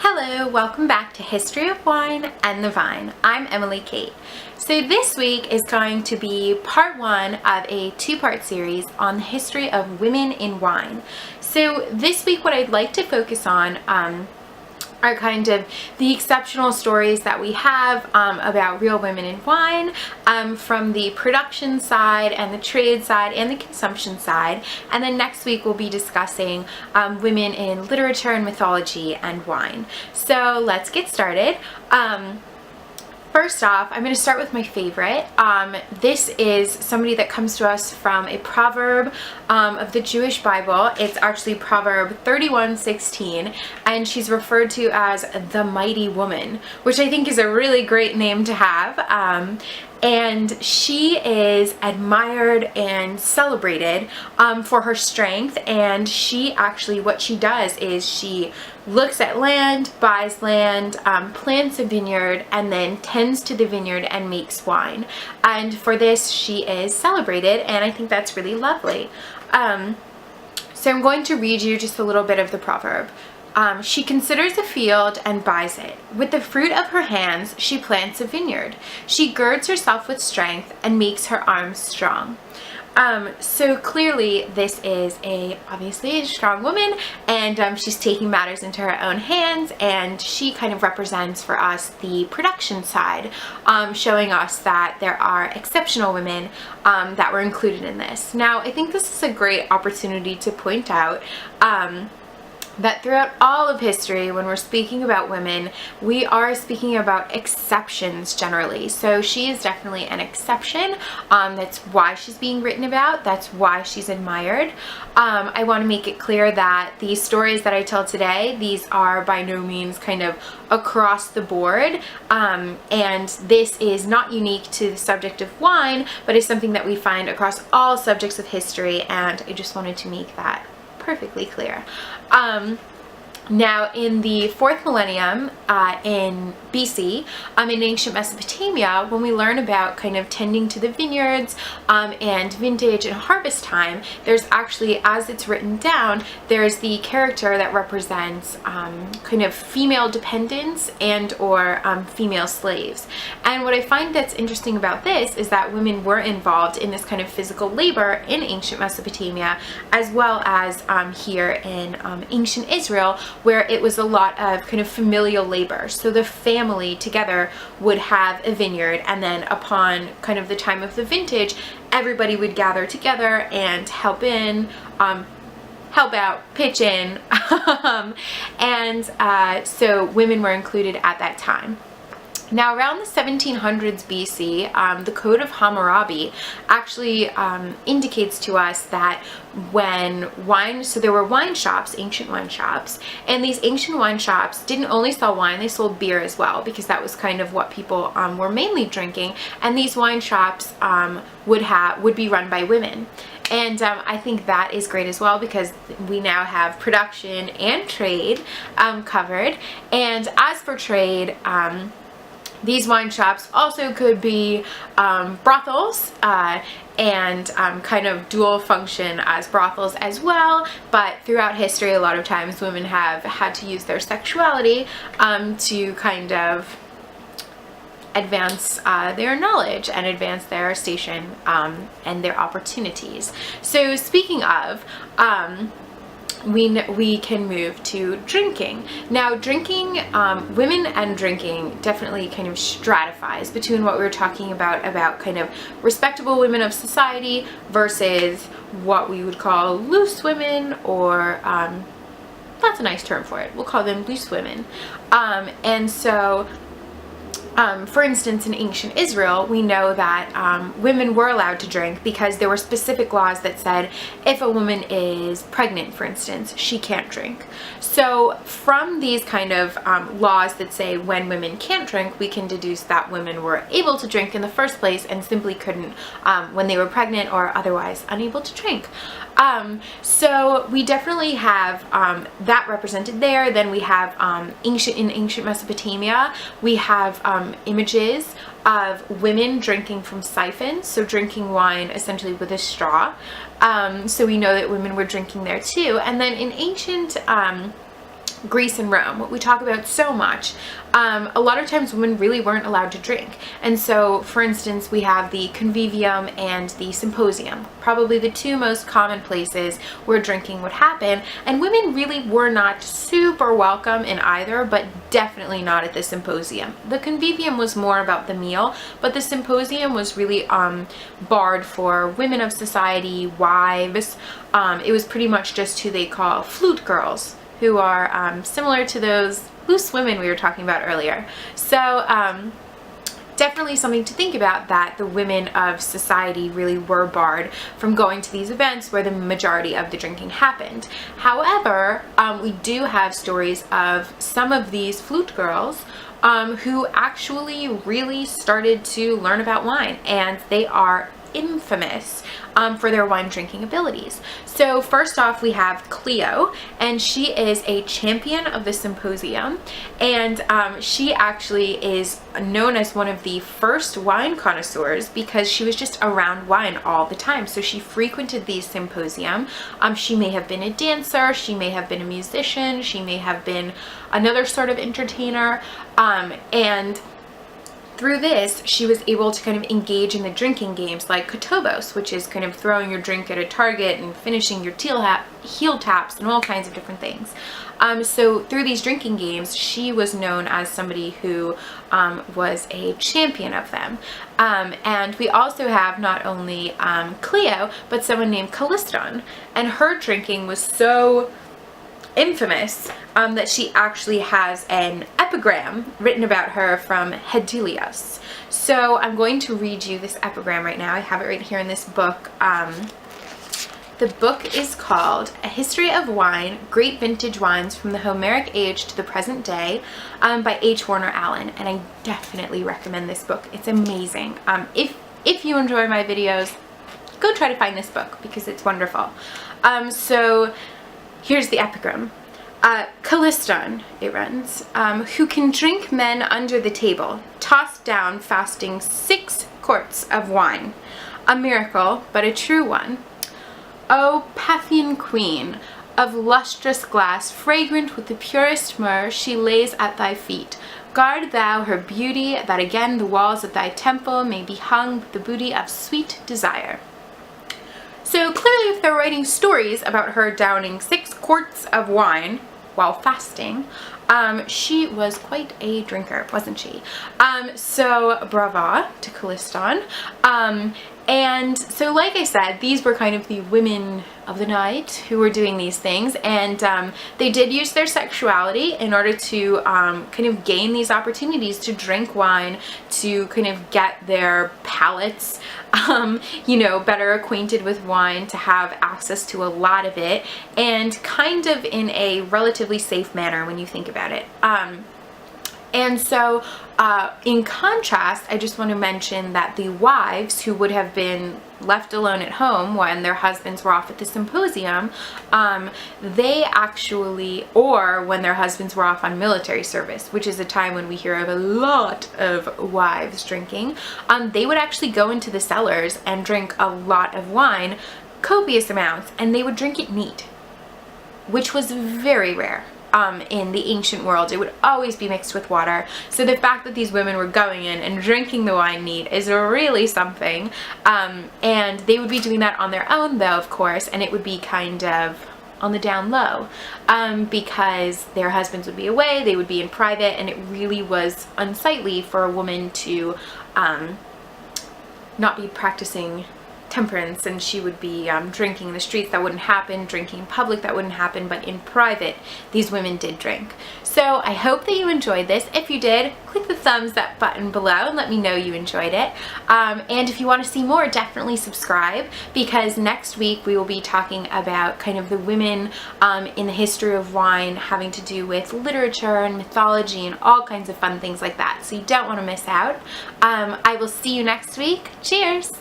Hello, welcome back to History of Wine and the Vine. I'm Emily Kate. So this week is going to be part one of a two-part series on the history of women in wine. So this week what I'd like to focus on are kind of the exceptional stories that we have about real women in wine from the production side and the trade side and the consumption side. And then next week we'll be discussing women in literature and mythology and wine. So let's get started. First off, I'm going to start with my favorite. This is somebody that comes to us from a proverb of the Jewish Bible. It's actually Proverb 31:16, and she's referred to as the mighty woman, which I think is a really great name to have. And she is admired and celebrated for her strength. And she actually, what she does is she looks at land, buys land, plants a vineyard, and then tends to the vineyard and makes wine. And for this, she is celebrated, and I think that's really lovely. So I'm going to read you just a little bit of the proverb. She considers a field and buys it. With the fruit of her hands, she plants a vineyard. She girds herself with strength and makes her arms strong. So clearly this is obviously a strong woman, and she's taking matters into her own hands, and she kind of represents for us the production side, showing us that there are exceptional women that were included in this. Now, I think this is a great opportunity to point out that throughout all of history, when we're speaking about women, we are speaking about exceptions generally. So she is definitely an exception. That's why she's being written about. That's why she's admired. I want to make it clear that the stories that I tell today, these are by no means kind of across the board. And this is not unique to the subject of wine, but is something that we find across all subjects of history. And I just wanted to make that perfectly clear. Now, in the 4th millennium in BC, in ancient Mesopotamia, when we learn about kind of tending to the vineyards and vintage and harvest time, there's actually, as it's written down, there's the character that represents kind of female dependents and or female slaves. And what I find that's interesting about this is that women were involved in this kind of physical labor in ancient Mesopotamia, as well as here in ancient Israel, where it was a lot of kind of familial labor. So the family together would have a vineyard, and then upon kind of the time of the vintage, everybody would gather together and help out, pitch in, and so women were included at that time. Now, around the 1700s BC, the Code of Hammurabi actually indicates to us that when so there were wine shops, ancient wine shops, and these ancient wine shops didn't only sell wine, they sold beer as well, because that was kind of what people were mainly drinking, and these wine shops would be run by women. And I think that is great as well, because we now have production and trade covered. And as for trade, these wine shops also could be brothels and kind of dual function as brothels as well. But throughout history, a lot of times women have had to use their sexuality to kind of advance their knowledge and advance their station and their opportunities. So speaking of, we can move to drinking. Now, drinking, women and drinking definitely kind of stratifies between what we were talking about kind of respectable women of society versus what we would call loose women, or that's a nice term for it. We'll call them loose women. And so for instance, in ancient Israel, we know that women were allowed to drink because there were specific laws that said if a woman is pregnant, for instance, she can't drink. So from these kind of laws that say when women can't drink, we can deduce that women were able to drink in the first place and simply couldn't when they were pregnant or otherwise unable to drink. So we definitely have that represented there. Then we have in ancient Mesopotamia, we have images of women drinking from siphons, so drinking wine essentially with a straw. So we know that women were drinking there too. And then in ancient Greece and Rome, what we talk about so much, a lot of times women really weren't allowed to drink. And so, for instance, we have the convivium and the symposium, probably the two most common places where drinking would happen, and women really were not super welcome in either, but definitely not at the symposium. The convivium was more about the meal, but the symposium was really barred for women of society, wives. It was pretty much just who they call flute girls, who are similar to those loose women we were talking about earlier. So definitely something to think about, that the women of society really were barred from going to these events where the majority of the drinking happened. However, we do have stories of some of these flute girls who actually really started to learn about wine, and they are infamous for their wine drinking abilities. So first off, we have Cleo, and she is a champion of the symposium, and she actually is known as one of the first wine connoisseurs because she was just around wine all the time. So she frequented these symposium. She may have been a dancer, she may have been a musician, she may have been another sort of entertainer, and through this, she was able to kind of engage in the drinking games like Kotobos, which is kind of throwing your drink at a target and finishing your heel taps and all kinds of different things. So through these drinking games, she was known as somebody who was a champion of them. And we also have not only Cleo, but someone named Calliston, and her drinking was so infamous that she actually has an epigram written about her from Hedelius. So I'm going to read you this epigram right now. I have it right here in this book. The book is called A History of Wine, Great Vintage Wines from the Homeric Age to the Present Day by H. Warner Allen, and I definitely recommend this book. It's amazing. If you enjoy my videos, go try to find this book because it's wonderful. So here's the epigram. Calliston, it runs, who can drink men under the table, tossed down fasting 6 quarts of wine. A miracle, but a true one. O Paphian queen, of lustrous glass, fragrant with the purest myrrh, she lays at thy feet. Guard thou her beauty, that again the walls of thy temple may be hung with the booty of sweet desire. So clearly, if they're writing stories about her downing 6 quarts of wine while fasting, she was quite a drinker, wasn't she? So brava to Calliston. And so, like I said, these were kind of the women of the night who were doing these things, and they did use their sexuality in order to kind of gain these opportunities to drink wine, to kind of get their palates, you know, better acquainted with wine, to have access to a lot of it, and kind of in a relatively safe manner when you think about it. And so, in contrast, I just want to mention that the wives who would have been left alone at home when their husbands were off at the symposium, they actually, or when their husbands were off on military service, which is a time when we hear of a lot of wives drinking, they would actually go into the cellars and drink a lot of wine, copious amounts, and they would drink it neat, which was very rare. In the ancient world, it would always be mixed with water. So the fact that these women were going in and drinking the wine neat is really something. And they would be doing that on their own, though, of course, and it would be kind of on the down low, because their husbands would be away, they would be in private, and it really was unsightly for a woman to not be practicing temperance, and she would be drinking in the streets. That wouldn't happen. Drinking in public, that wouldn't happen, but in private, these women did drink. So I hope that you enjoyed this. If you did, click the thumbs up button below and let me know you enjoyed it. And if you want to see more, definitely subscribe, because next week we will be talking about kind of the women in the history of wine, having to do with literature and mythology and all kinds of fun things like that. So you don't want to miss out. I will see you next week. Cheers!